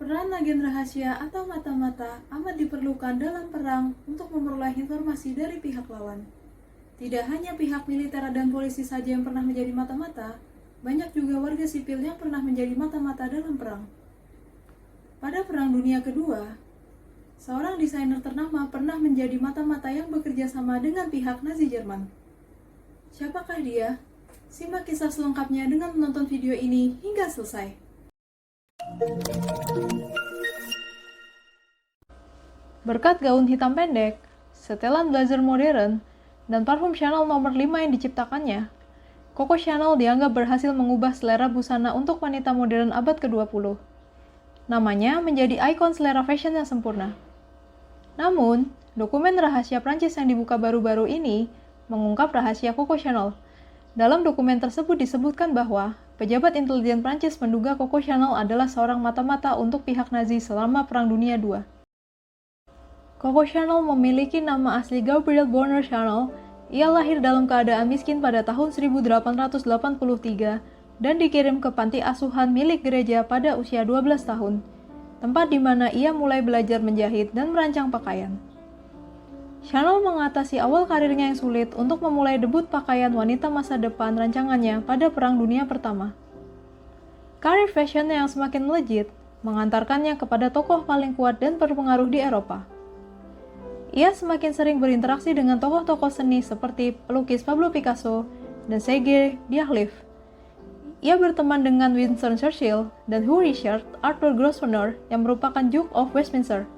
Peran agen rahasia atau mata-mata amat diperlukan dalam perang untuk memperoleh informasi dari pihak lawan. Tidak hanya pihak militer dan polisi saja yang pernah menjadi mata-mata, banyak juga warga sipil yang pernah menjadi mata-mata dalam perang. Pada Perang Dunia Kedua, seorang desainer ternama pernah menjadi mata-mata yang bekerja sama dengan pihak Nazi Jerman. Siapakah dia? Simak kisah selengkapnya dengan menonton video ini hingga selesai. Berkat gaun hitam pendek, setelan blazer modern, dan parfum Chanel nomor 5 yang diciptakannya, Coco Chanel dianggap berhasil mengubah selera busana untuk wanita modern abad ke-20. Namanya menjadi ikon selera fashion yang sempurna. Namun, dokumen rahasia Prancis yang dibuka baru-baru ini mengungkap rahasia Coco Chanel. Dalam dokumen tersebut disebutkan bahwa pejabat intelijen Prancis menduga Coco Chanel adalah seorang mata-mata untuk pihak Nazi selama Perang Dunia II. Coco Chanel memiliki nama asli Gabrielle Bonheur Chanel. Ia lahir dalam keadaan miskin pada tahun 1883 dan dikirim ke panti asuhan milik gereja pada usia 12 tahun, tempat di mana ia mulai belajar menjahit dan merancang pakaian. Chanel mengatasi awal karirnya yang sulit untuk memulai debut pakaian wanita masa depan rancangannya pada Perang Dunia Pertama. Karir fashionnya yang semakin melejit mengantarkannya kepada tokoh paling kuat dan berpengaruh di Eropa. Ia semakin sering berinteraksi dengan tokoh-tokoh seni seperti pelukis Pablo Picasso dan Serge Diaghilev. Ia berteman dengan Winston Churchill dan Hugh Richard Arthur Grosvenor yang merupakan Duke of Westminster.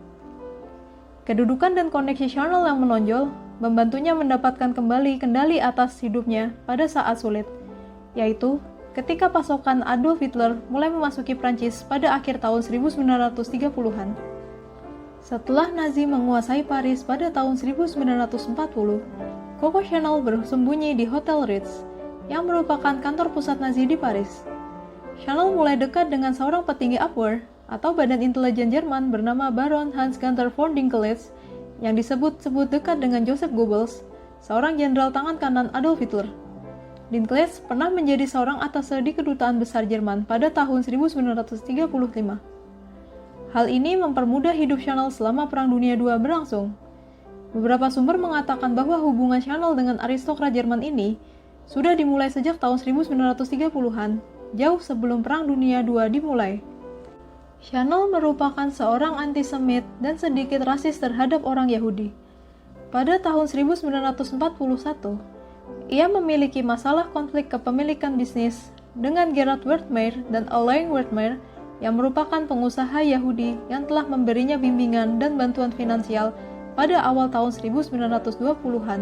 Kedudukan dan koneksi Chanel yang menonjol membantunya mendapatkan kembali kendali atas hidupnya pada saat sulit, yaitu ketika pasukan Adolf Hitler mulai memasuki Prancis pada akhir tahun 1930-an. Setelah Nazi menguasai Paris pada tahun 1940, Coco Chanel bersembunyi di Hotel Ritz, yang merupakan kantor pusat Nazi di Paris. Chanel mulai dekat dengan seorang petinggi Abwehr atau badan intelijen Jerman bernama Baron Hans-Günther von Dinklage yang disebut-sebut dekat dengan Joseph Goebbels, seorang jenderal tangan kanan Adolf Hitler. Dinklage pernah menjadi seorang atase di kedutaan besar Jerman pada tahun 1935. Hal ini mempermudah hidup Chanel selama Perang Dunia II berlangsung. Beberapa sumber mengatakan bahwa hubungan Chanel dengan aristokrat Jerman ini sudah dimulai sejak tahun 1930-an, jauh sebelum Perang Dunia II dimulai. Chanel merupakan seorang antisemit dan sedikit rasis terhadap orang Yahudi. Pada tahun 1941, ia memiliki masalah konflik kepemilikan bisnis dengan Gerard Wertheimer dan Alain Wertheimer yang merupakan pengusaha Yahudi yang telah memberinya bimbingan dan bantuan finansial pada awal tahun 1920-an.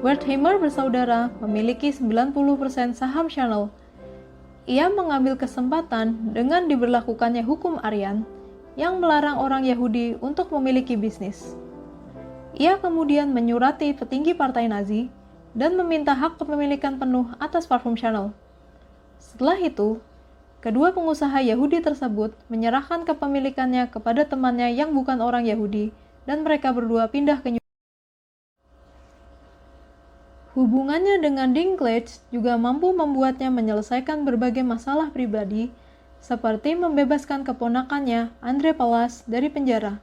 Wertheimer bersaudara memiliki 90% saham Chanel. Ia mengambil kesempatan dengan diberlakukannya hukum Aryan yang melarang orang Yahudi untuk memiliki bisnis. Ia kemudian menyurati petinggi partai Nazi dan meminta hak kepemilikan penuh atas parfum Chanel. Setelah itu, kedua pengusaha Yahudi tersebut menyerahkan kepemilikannya kepada temannya yang bukan orang Yahudi dan mereka berdua pindah ke New York. Hubungannya dengan Dinklage juga mampu membuatnya menyelesaikan berbagai masalah pribadi, seperti membebaskan keponakannya, André Palas, dari penjara.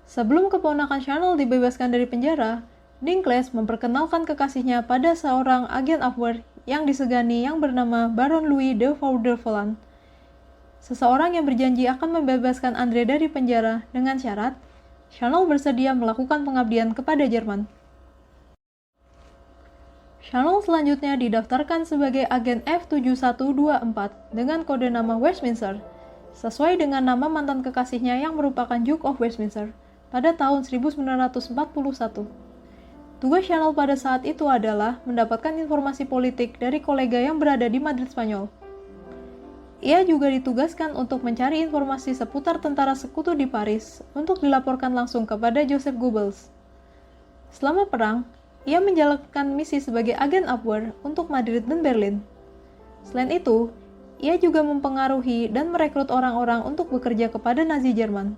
Sebelum keponakan Chanel dibebaskan dari penjara, Dinklage memperkenalkan kekasihnya pada seorang agen Abwehr yang disegani yang bernama Baron Louis de Vaudevilliers. Seseorang yang berjanji akan membebaskan André dari penjara dengan syarat Chanel bersedia melakukan pengabdian kepada Jerman. Chanel selanjutnya didaftarkan sebagai agen F7124 dengan kode nama Westminster, sesuai dengan nama mantan kekasihnya yang merupakan Duke of Westminster pada tahun 1941. Tugas Chanel pada saat itu adalah mendapatkan informasi politik dari kolega yang berada di Madrid, Spanyol. Ia juga ditugaskan untuk mencari informasi seputar tentara sekutu di Paris untuk dilaporkan langsung kepada Joseph Goebbels. Selama perang, ia menjalankan misi sebagai agen Abwehr untuk Madrid dan Berlin. Selain itu, ia juga mempengaruhi dan merekrut orang-orang untuk bekerja kepada Nazi Jerman.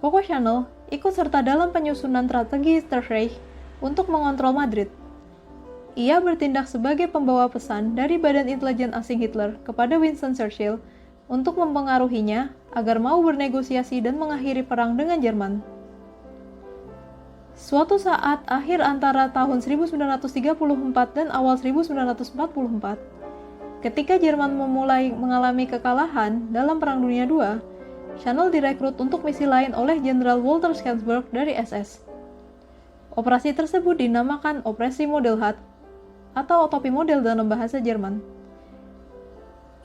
Coco Chanel ikut serta dalam penyusunan strategi Third Reich untuk mengontrol Madrid. Ia bertindak sebagai pembawa pesan dari Badan Intelijen Asing Hitler kepada Winston Churchill untuk mempengaruhinya agar mau bernegosiasi dan mengakhiri perang dengan Jerman. Suatu saat akhir antara tahun 1934 dan awal 1944, ketika Jerman memulai mengalami kekalahan dalam Perang Dunia II, Chanel direkrut untuk misi lain oleh Jenderal Walter Schensberg dari SS. Operasi tersebut dinamakan Operasi Modelhut atau topi model dalam bahasa Jerman.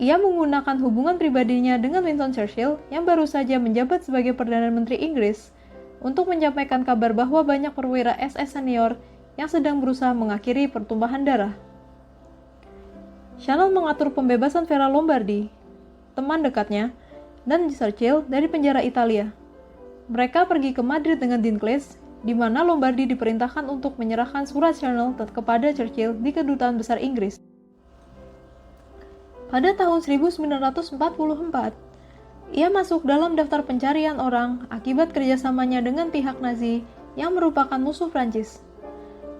Ia menggunakan hubungan pribadinya dengan Winston Churchill yang baru saja menjabat sebagai Perdana Menteri Inggris untuk menyampaikan kabar bahwa banyak perwira SS senior yang sedang berusaha mengakhiri pertumpahan darah. Chanel mengatur pembebasan Vera Lombardi, teman dekatnya, dan Churchill dari penjara Italia. Mereka pergi ke Madrid dengan Dinklage, di mana Lombardi diperintahkan untuk menyerahkan surat Chanel kepada Churchill di Kedutaan Besar Inggris. Pada tahun 1944, ia masuk dalam daftar pencarian orang akibat kerjasamanya dengan pihak Nazi yang merupakan musuh Prancis.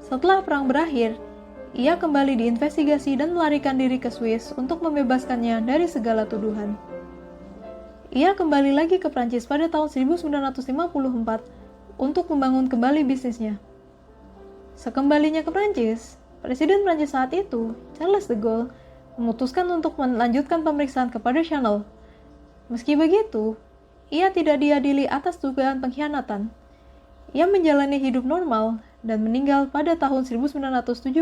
Setelah perang berakhir, ia kembali diinvestigasi dan melarikan diri ke Swiss untuk membebaskannya dari segala tuduhan. Ia kembali lagi ke Prancis pada tahun 1954 untuk membangun kembali bisnisnya. Sekembalinya ke Prancis, Presiden Prancis saat itu, Charles de Gaulle, memutuskan untuk melanjutkan pemeriksaan kepada Chanel. Meski begitu, ia tidak diadili atas dugaan pengkhianatan. Ia menjalani hidup normal dan meninggal pada tahun 1971.